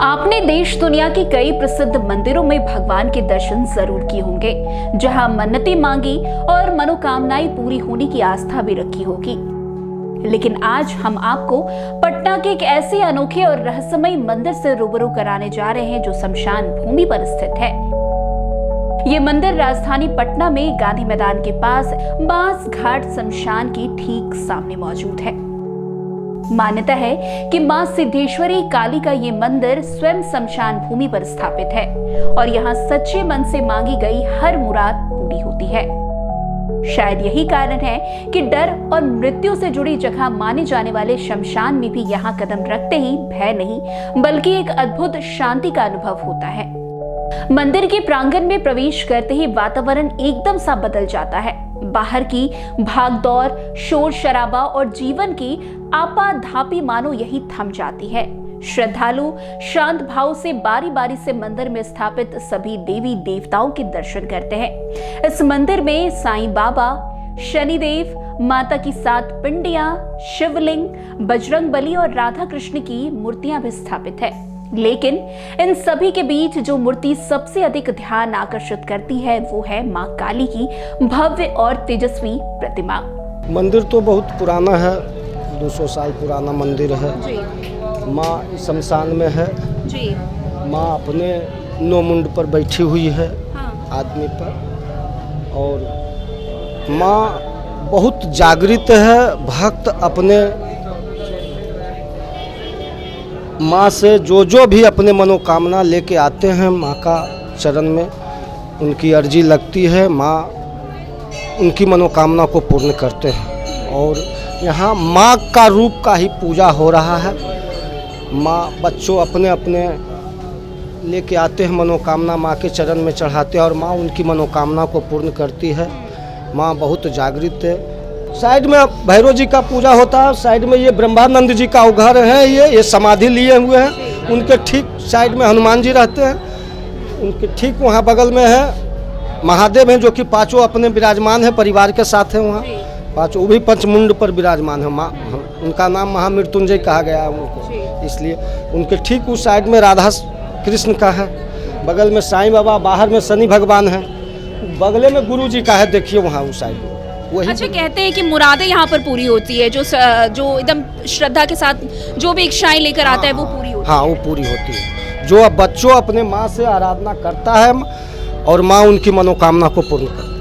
आपने देश दुनिया की कई प्रसिद्ध मंदिरों में भगवान के दर्शन जरूर किए होंगे, जहां मन्नतें मांगी और मनोकामनाएं पूरी होने की आस्था भी रखी होगी। लेकिन आज हम आपको पटना के एक ऐसे अनोखे और रहस्यमय मंदिर से रूबरू कराने जा रहे हैं जो शमशान भूमि पर स्थित है। ये मंदिर राजधानी पटना में गांधी मैदान के पास बांस घाट शमशान के ठीक सामने मौजूद है। मान्यता है कि मां सिद्धेश्वरी काली का ये मंदिर स्वयं शमशान भूमि पर स्थापित है और यहाँ सच्चे मन से मांगी गई हर मुराद पूरी होती है। शायद यही कारण है कि डर और मृत्यु से जुड़ी जगह माने जाने वाले शमशान में भी यहाँ कदम रखते ही भय नहीं बल्कि एक अद्भुत शांति का अनुभव होता है। मंदिर के प्रांगण में प्रवेश करते ही वातावरण एकदम सा बदल जाता है। बाहर की भागदौड़, शोर शराबा और जीवन की आपाधापी मानो यही थम जाती है। श्रद्धालु शांत भाव से बारी बारी से मंदिर में स्थापित सभी देवी देवताओं के दर्शन करते हैं। इस मंदिर में साईं बाबा, शनिदेव, माता की 7 पिंडियां, शिवलिंग, बजरंगबली और राधा कृष्ण की मूर्तियां भी स्थापित है। लेकिन इन सभी के बीच जो मूर्ति सबसे अधिक ध्यान आकर्षित करती है वो है मां काली की भव्य और तेजस्वी प्रतिमा। मंदिर तो बहुत पुराना है, 200 साल पुराना मंदिर है जी। माँ शमशान में है जी। माँ अपने 9 मुंड पर बैठी हुई है आदमी पर, और माँ बहुत जागृत है। भक्त अपने माँ से जो भी अपने मनोकामना लेके आते हैं माँ का चरण में उनकी अर्जी लगती है, माँ उनकी मनोकामना को पूर्ण करते हैं। और यहाँ माँ का रूप का ही पूजा हो रहा है। माँ बच्चों अपने अपने लेके आते हैं मनोकामना, माँ के चरण में चढ़ाते हैं और माँ उनकी मनोकामना को पूर्ण करती है। माँ बहुत जागृत है। साइड में भैरव जी का पूजा होता है, साइड में ये ब्रह्मानंद जी का घर है, ये समाधि लिए हुए हैं। उनके ठीक साइड में हनुमान जी रहते हैं। उनके ठीक वहाँ बगल में है महादेव हैं जो कि 5 अपने विराजमान है, परिवार के साथ हैं वहाँ 5, वो भी पंचमुंड पर विराजमान है। माँ उनका नाम महामृत्युंजय कहा गया है उनको, इसलिए उनके ठीक उस साइड में राधा कृष्ण का है, बगल में साईं बाबा, बाहर में शनि भगवान है, बगले में गुरु जी का है। देखिए वहाँ उस साइड में। अच्छा, कहते हैं कि मुरादें यहाँ पर पूरी होती है, जो एकदम श्रद्धा के साथ जो भी इच्छाएं लेकर आता है वो पूरी होती है। हाँ, वो पूरी होती है। जो बच्चों अपने माँ से आराधना करता है और माँ उनकी मनोकामना को पूर्ण करती है।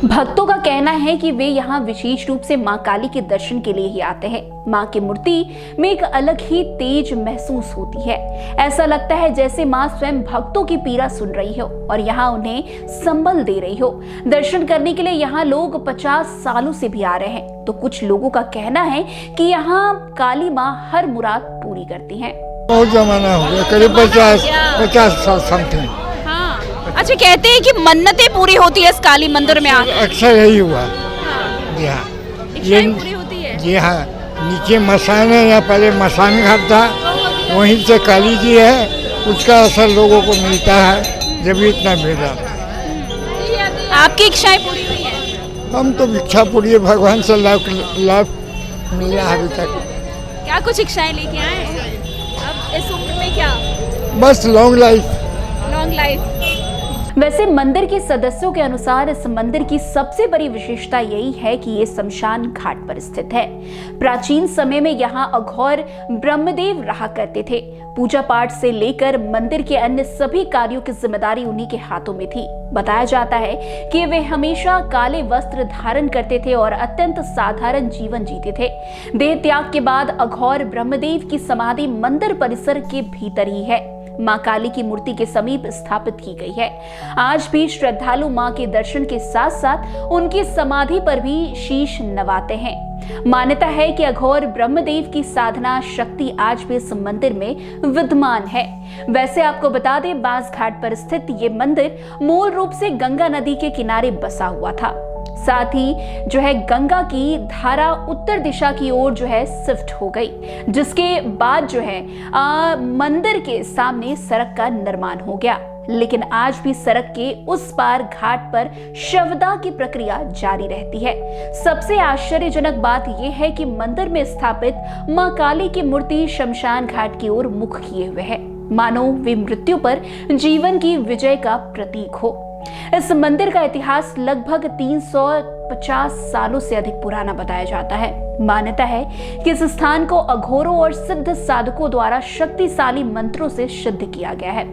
भक्तों का कहना है कि वे यहाँ विशेष रूप से माँ काली के दर्शन के लिए ही आते हैं। माँ की मूर्ति में एक अलग ही तेज महसूस होती है। ऐसा लगता है जैसे माँ स्वयं भक्तों की पीड़ा सुन रही हो और यहाँ उन्हें संबल दे रही हो। दर्शन करने के लिए यहाँ लोग 50 सालों से भी आ रहे हैं। तो कुछ लोगों का कहना है कि यहाँ काली माँ हर मुराद पूरी करती हैं। बहुत जमाना हो गया, करीब 50 साल समथिंग। अच्छा, कहते हैं कि मन्नतें पूरी होती है इस काली मंदिर में आकर। अक्सर यही हुआ जी। हाँ, ये पूरी होती है जी। हाँ, नीचे मसान है, यहाँ पहले मसान घाट था, वहीं से काली जी है। उसका असर लोगों को मिलता है जब इतना भीड़ आता है। आपकी इच्छाएं पूरी हुई है? हम तो इच्छा पूरी है, भगवान से लाभ मिला अभी तक। क्या कुछ इच्छाएं लेके आए अब इस उम्र में? क्या बस लॉन्ग लाइफ। वैसे मंदिर के सदस्यों के अनुसार इस मंदिर की सबसे बड़ी विशेषता यही है कि ये शमशान घाट पर स्थित है। प्राचीन समय में यहाँ अघोर ब्रह्मदेव रहा करते थे। पूजा पाठ से लेकर मंदिर के अन्य सभी कार्यों की जिम्मेदारी उन्हीं के हाथों में थी। बताया जाता है कि वे हमेशा काले वस्त्र धारण करते थे और अत्यंत साधारण जीवन जीते थे। देह त्याग के बाद अघोर ब्रह्मदेव की समाधि मंदिर परिसर के भीतर ही है। मां काली की मूर्ति के समीप स्थापित की गई है। आज भी श्रद्धालु मां के दर्शन के साथ साथ उनकी समाधि पर भी शीश नवाते हैं। मान्यता है कि अघोर ब्रह्मदेव की साधना शक्ति आज भी इस मंदिर में विद्यमान है। वैसे आपको बता दें, बांस घाट पर स्थित ये मंदिर मूल रूप से गंगा नदी के किनारे बसा हुआ था। साथ ही जो है गंगा की धारा उत्तर दिशा की ओर जो है शिफ्ट हो गई, जिसके बाद जो है मंदिर के सामने सड़क का निर्माण हो गया। लेकिन आज भी सड़क के उस पार घाट पर शवदाह की प्रक्रिया जारी रहती है। सबसे आश्चर्यजनक बात यह है कि मंदिर में स्थापित मां काली की मूर्ति शमशान घाट की ओर मुख किए हुए है। मानो वे मृत्यु पर जीवन की विजय का प्रतीक हो। इस मंदिर का इतिहास लगभग 350 सालों से अधिक पुराना बताया जाता है। मान्यता है कि इस स्थान को अघोरों और सिद्ध साधकों द्वारा शक्तिशाली मंत्रों से सिद्ध किया गया है।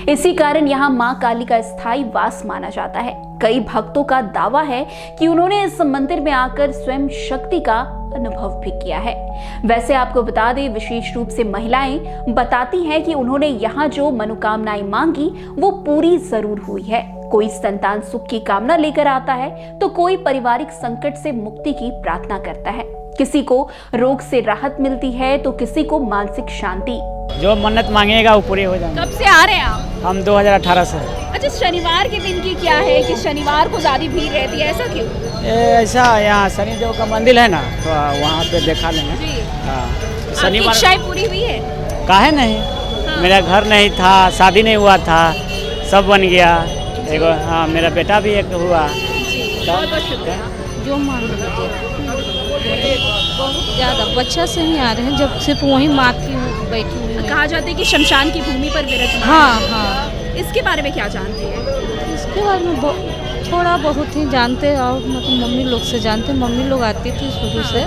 इसी कारण यहाँ मां काली का स्थायी वास माना जाता है। कई भक्तों का दावा है कि उन्होंने इस मंदिर में आकर स्वयं शक्ति का अनुभव भी किया है। वैसे आपको बता दें, विशेष रूप से महिलाएं बताती हैं कि उन्होंने यहाँ जो मनोकामनाएं मांगी वो पूरी जरूर हुई है। कोई संतान सुख की कामना लेकर आता है तो कोई पारिवारिक संकट से मुक्ति की प्रार्थना करता है। किसी को रोग से राहत मिलती है तो किसी को मानसिक शांति। जो मन्नत मांगेगा वो पूरे हो जाएंगे। कब से आ रहे हैं आप? हम 2018 से। अच्छा, शनिवार के दिन की क्या है कि शनिवार को ज्यादा भीड़ रहती है, ऐसा क्यों? ऐसा यहाँ शनिदेव का मंदिर है ना, तो वहाँ पे देखा लेंगे। हाँ, शनिवार इच्छाएं पूरी हुई है? काहे नहीं। हाँ। मेरा घर नहीं था, शादी नहीं हुआ था, सब बन गया। एगो हाँ, मेरा बेटा भी एक हुआ। बहुत बहुत शुक्रिया। जो मान लीजिए बहुत ज़्यादा बच्चा से ही आ रहे हैं, जब सिर्फ वहीं माँ की बैठी हुई है। कहा जाता है कि शमशान की भूमि पर विराजमान। हाँ हाँ, इसके बारे में क्या जानते हैं? इसके बारे में थोड़ा बहुत ही जानते हैं, और मतलब मम्मी लोग से जानते हैं। मम्मी लोग आती थी शुरू से,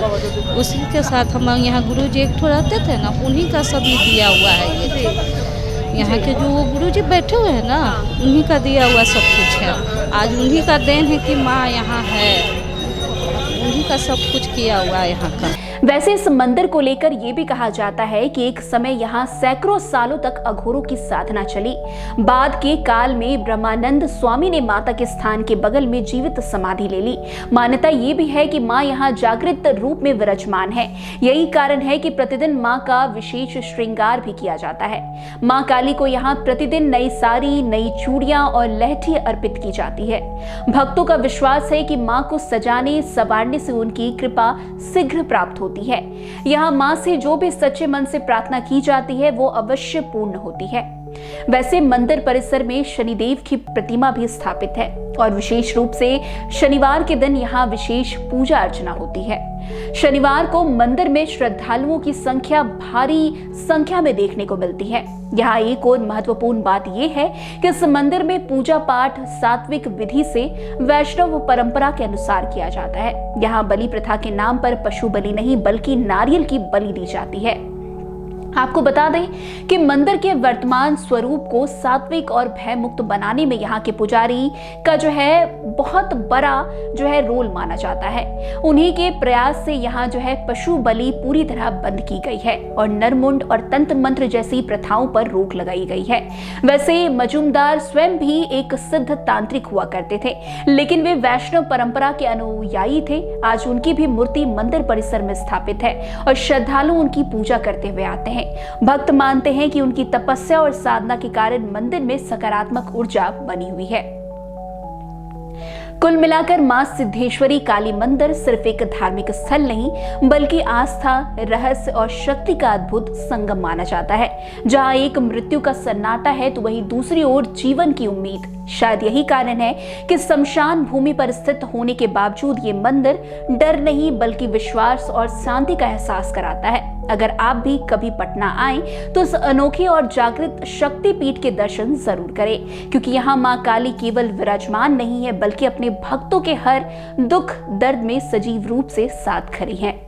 उसी के साथ हम यहाँ गुरु जी एक ठो रहते थे ना, उन्हीं का सभी दिया हुआ है ये। यहाँ के जो वो गुरु जी बैठे हुए हैं ना, उन्हीं का दिया हुआ सब कुछ है। आज उन्हीं का देन है कि माँ यहाँ है, उन्हीं का सब कुछ किया हुआ है यहाँ का। वैसे इस मंदिर को लेकर यह भी कहा जाता है कि एक समय यहाँ सैकड़ों सालों तक अघोरों की साधना चली। बाद के काल में ब्रह्मानंद स्वामी ने माता के स्थान के बगल में जीवित समाधि ले ली। मान्यता ये भी है कि माँ यहाँ जागृत रूप में विराजमान है। यही कारण है कि प्रतिदिन माँ का विशेष श्रृंगार भी किया जाता है। माँ काली को यहाँ प्रतिदिन नई साड़ी, नई चूड़ियां और लहठी अर्पित की जाती है। भक्तों का विश्वास है कि माँ को सजाने संवारने से उनकी कृपा शीघ्र प्राप्त होती है। यहाँ माँ से जो भी सच्चे मन से प्रार्थना की जाती है वो अवश्य पूर्ण होती है। वैसे मंदिर परिसर में शनिदेव की प्रतिमा भी स्थापित है और विशेष रूप से शनिवार के दिन यहाँ विशेष पूजा अर्चना होती है। शनिवार को मंदिर में श्रद्धालुओं की संख्या भारी संख्या में देखने को मिलती है। यहाँ एक और महत्वपूर्ण बात यह है कि इस मंदिर में पूजा पाठ सात्विक विधि से वैष्णव परंपरा के अनुसार किया जाता है। यहाँ बलि प्रथा के नाम पर पशु बलि नहीं बल्कि नारियल की बलि दी जाती है। आपको बता दें कि मंदिर के वर्तमान स्वरूप को सात्विक और भय मुक्त बनाने में यहाँ के पुजारी का जो है बहुत बड़ा जो है रोल माना जाता है। उन्हीं के प्रयास से यहाँ जो है पशु बलि पूरी तरह बंद की गई है और नरमुंड और तंत्र मंत्र जैसी प्रथाओं पर रोक लगाई गई है। वैसे मजूमदार स्वयं भी एक सिद्ध तांत्रिक हुआ करते थे, लेकिन वे वैष्णव परंपरा के अनुयायी थे। आज उनकी भी मूर्ति मंदिर परिसर में स्थापित है और श्रद्धालु उनकी पूजा करते हुए आते हैं। भक्त मानते हैं कि उनकी तपस्या और साधना के कारण मंदिर में सकारात्मक ऊर्जा बनी हुई है। कुल मिलाकर मां सिद्धेश्वरी काली मंदिर सिर्फ एक धार्मिक स्थल नहीं बल्कि आस्था, रहस्य और शक्ति का अद्भुत संगम माना जाता है। जहां एक मृत्यु का सन्नाटा है तो वहीं दूसरी ओर जीवन की उम्मीद। शायद यही कारण है कि शमशान भूमि पर स्थित होने के बावजूद ये मंदिर डर नहीं बल्कि विश्वास और शांति का एहसास कराता है। अगर आप भी कभी पटना आए तो इस अनोखे और जागृत शक्ति पीठ के दर्शन जरूर करें, क्योंकि यहाँ मां काली केवल विराजमान नहीं है बल्कि अपने भक्तों के हर दुख दर्द में सजीव रूप से साथ खड़ी हैं।